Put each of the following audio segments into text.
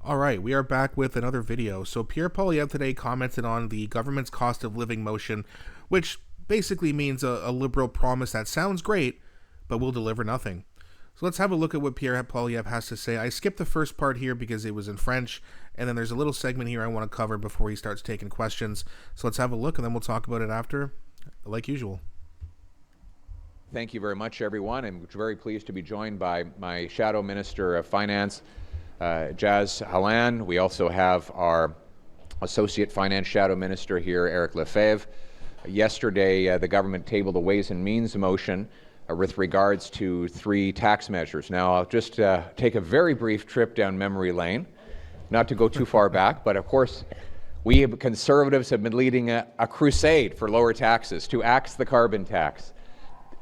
All right, we are back with another video. So Pierre Poilievre today commented on the government's cost of living motion, which basically means a liberal promise that sounds great, but will deliver nothing. So let's have a look at what Pierre Poilievre has to say. I skipped the first part here because it was in French, and then there's a little segment here I want to cover before he starts taking questions. So let's have a look, and then we'll talk about it after, like usual. Thank you very much, everyone. I'm very pleased to be joined by my Shadow Minister of Finance, Jas Halan. We also have our Associate Finance Shadow Minister here, Eric Lefebvre. Yesterday, the government tabled a Ways and Means motion with regards to 3 tax measures. Now, I'll just take a very brief trip down memory lane, not to go too far back, but of course, we Conservatives have been leading a crusade for lower taxes, to axe the carbon tax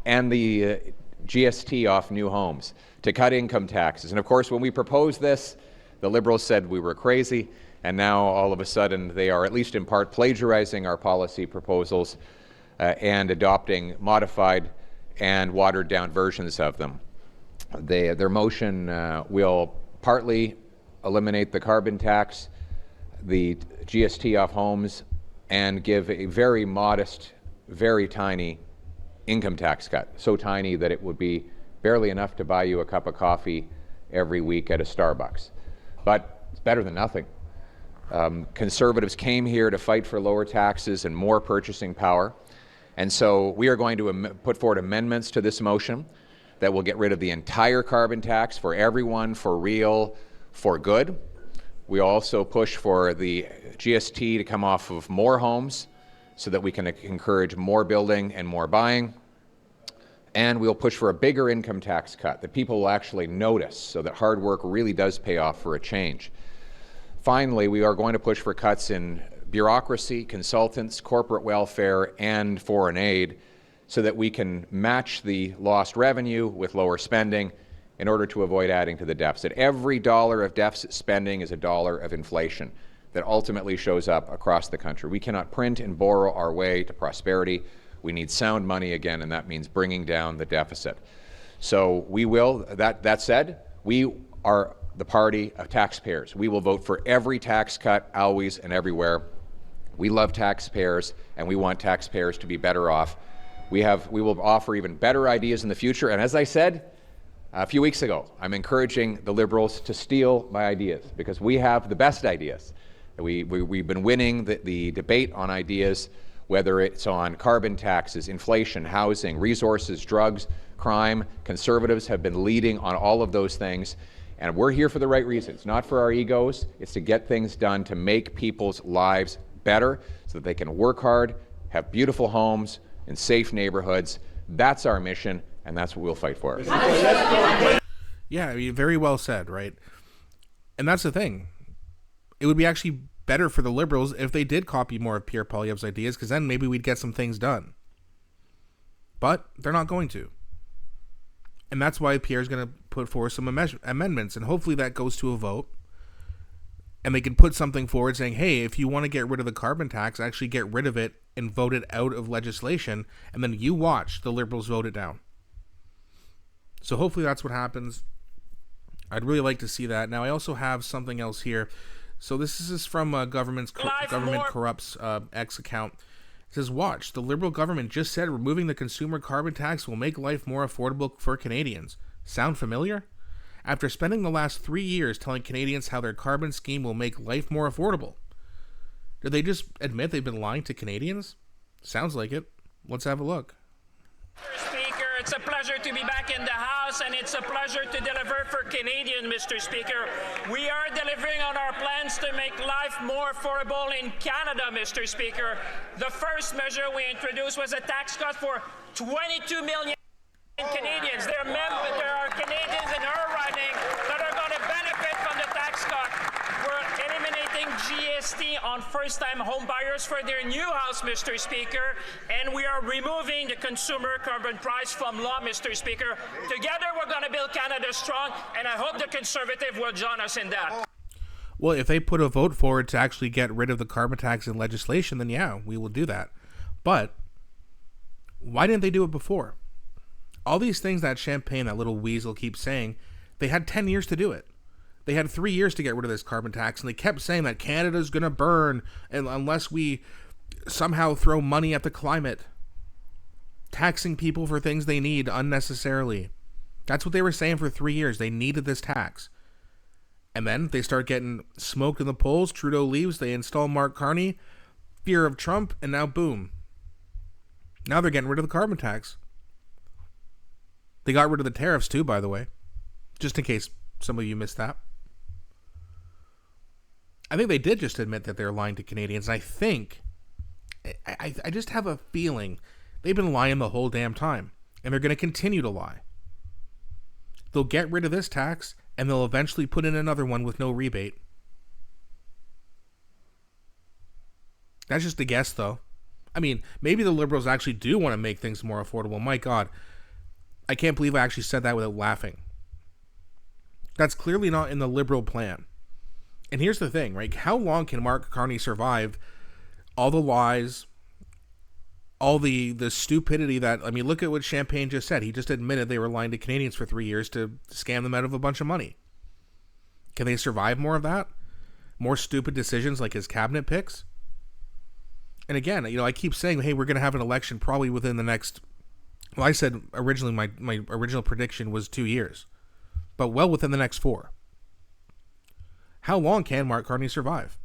and the GST off new homes, to cut income taxes. And of course, when we proposed this, the Liberals said we were crazy, and now all of a sudden they are at least in part plagiarizing our policy proposals and adopting modified and watered down versions of them. Their motion will partly eliminate the carbon tax, the GST off homes, and give a very modest, very tiny income tax cut, so tiny that it would be barely enough to buy you a cup of coffee every week at a Starbucks. But it's better than nothing. Conservatives came here to fight for lower taxes and more purchasing power, and so we are going to put forward amendments to this motion that will get rid of the entire carbon tax for everyone, for real, for good. We also push for the GST to come off of more homes so that we can encourage more building and more buying. And we'll push for a bigger income tax cut that people will actually notice, so that hard work really does pay off for a change. Finally, we are going to push for cuts in bureaucracy, consultants, corporate welfare, and foreign aid, so that we can match the lost revenue with lower spending in order to avoid adding to the deficit. Every dollar of deficit spending is a dollar of inflation that ultimately shows up across the country. We cannot print and borrow our way to prosperity. We need sound money again, and that means bringing down the deficit. So we will, that said, we are the party of taxpayers. We will vote for every tax cut, always and everywhere. We love taxpayers, and we want taxpayers to be better off. We will offer even better ideas in the future, and as I said a few weeks ago, I'm encouraging the Liberals to steal my ideas, because we have the best ideas. We've been winning the debate on ideas, whether it's on carbon taxes, inflation, housing, resources, drugs, crime. Conservatives have been leading on all of those things, and we're here for the right reasons, not for our egos. It's to get things done to make people's lives better so that they can work hard, have beautiful homes in safe neighborhoods. That's our mission, and that's what we'll fight for. Yeah, I mean, very well said, right? And that's the thing. It would be actually better for the Liberals if they did copy more of Pierre Poilievre's ideas, because then maybe we'd get some things done. But they're not going to. And that's why Pierre's going to put forward some amendments, and hopefully that goes to a vote. And they can put something forward saying, hey, if you want to get rid of the carbon tax, actually get rid of it and vote it out of legislation, and then you watch the Liberals vote it down. So hopefully that's what happens. I'd really like to see that. Now, I also have something else here. So this is from Government Corrupt's X account. It says, watch, the Liberal government just said removing the consumer carbon tax will make life more affordable for Canadians. Sound familiar? After spending the last 3 years telling Canadians how their carbon scheme will make life more affordable, did they just admit they've been lying to Canadians? Sounds like it. Let's have a look. Mr. Speaker, it's a pleasure to be back in the House, and it's a pleasure to deliver for Canadians, Mr. Speaker. We are delivering on our plans to make life more affordable in Canada, Mr. Speaker. The first measure we introduced was a tax cut for 22 million Canadians. There are Canadians in our riding that are going to benefit from the tax cut. We're eliminating GST on first-time home buyers for their new house, Mr. Speaker, and we are removing the consumer carbon price from law, Mr. Speaker. Together, we're going to build Canada strong, and I hope the Conservative will join us in that. Well, if they put a vote forward to actually get rid of the carbon tax in legislation, then yeah, we will do that. But why didn't they do it before? All these things that Champagne, that little weasel, keeps saying, they had 10 years to do it. They had 3 years to get rid of this carbon tax, and they kept saying that Canada's going to burn and unless we somehow throw money at the climate, taxing people for things they need unnecessarily. That's what they were saying for 3 years. They needed this tax. And then they start getting smoked in the polls. Trudeau leaves. They install Mark Carney. Fear of Trump. And now, boom. Now they're getting rid of the carbon tax. They got rid of the tariffs too, by the way. Just in case some of you missed that. I think they did just admit that they're lying to Canadians. I think, I just have a feeling they've been lying the whole damn time. And they're going to continue to lie. They'll get rid of this tax, and they'll eventually put in another one with no rebate. That's just a guess, though. I mean, maybe the Liberals actually do want to make things more affordable. My God, I can't believe I actually said that without laughing. That's clearly not in the Liberal plan. And here's the thing, right? How long can Mark Carney survive all the lies, all the stupidity that, I mean, look at what Champagne just said. He just admitted they were lying to Canadians for 3 years to scam them out of a bunch of money. Can they survive more of that? More stupid decisions like his cabinet picks? And again, I keep saying, hey, we're going to have an election probably within the next, well, I said originally my original prediction was 2 years, but well within the next 4. How long can Mark Carney survive?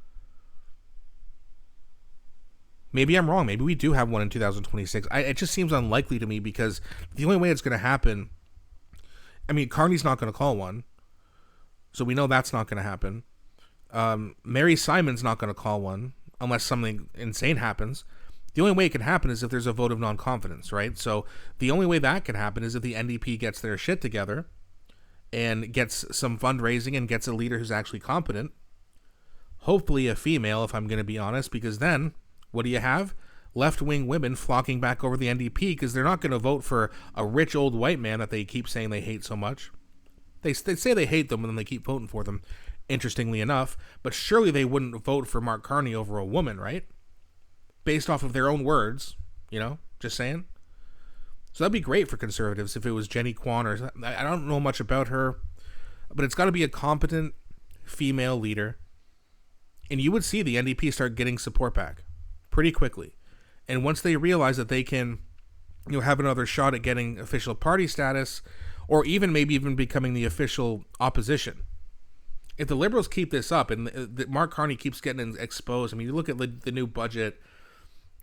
Maybe I'm wrong. Maybe we do have one in 2026. It just seems unlikely to me because the only way it's going to happen, I mean, Carney's not going to call one, so we know that's not going to happen. Mary Simon's not going to call one unless something insane happens. The only way it can happen is if there's a vote of non-confidence, right? So the only way that can happen is if the NDP gets their shit together and gets some fundraising and gets a leader who's actually competent. Hopefully a female, if I'm going to be honest, because then what do you have? Left-wing women flocking back over the NDP because they're not going to vote for a rich old white man that they keep saying they hate so much. They say they hate them and then they keep voting for them, interestingly enough. But surely they wouldn't vote for Mark Carney over a woman, right? Based off of their own words, just saying. So that'd be great for conservatives if it was Jenny Kwan or I don't know much about her, but it's got to be a competent female leader. And you would see the NDP start getting support back pretty quickly. And once they realize that they can, have another shot at getting official party status or maybe even becoming the official opposition. If the Liberals keep this up and Mark Carney keeps getting exposed, I mean, you look at the new budget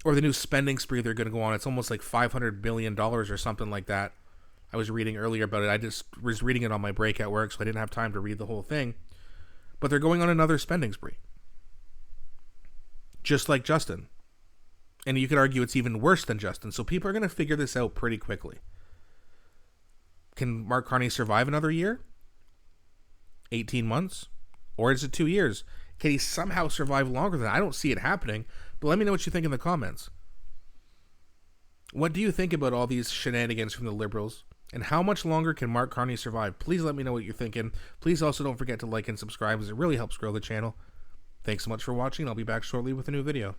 or the new spending spree they're going to go on, it's almost like $500 billion or something like that. I was reading earlier about it. I just was reading it on my break at work, so I didn't have time to read the whole thing. But they're going on another spending spree. Just like Justin. And you could argue it's even worse than Justin. So people are going to figure this out pretty quickly. Can Mark Carney survive another year? 18 months? Or is it 2 years? Can he somehow survive longer than that? I don't see it happening. But let me know what you think in the comments. What do you think about all these shenanigans from the Liberals? And how much longer can Mark Carney survive? Please let me know what you're thinking. Please also don't forget to like and subscribe as it really helps grow the channel. Thanks so much for watching. I'll be back shortly with a new video.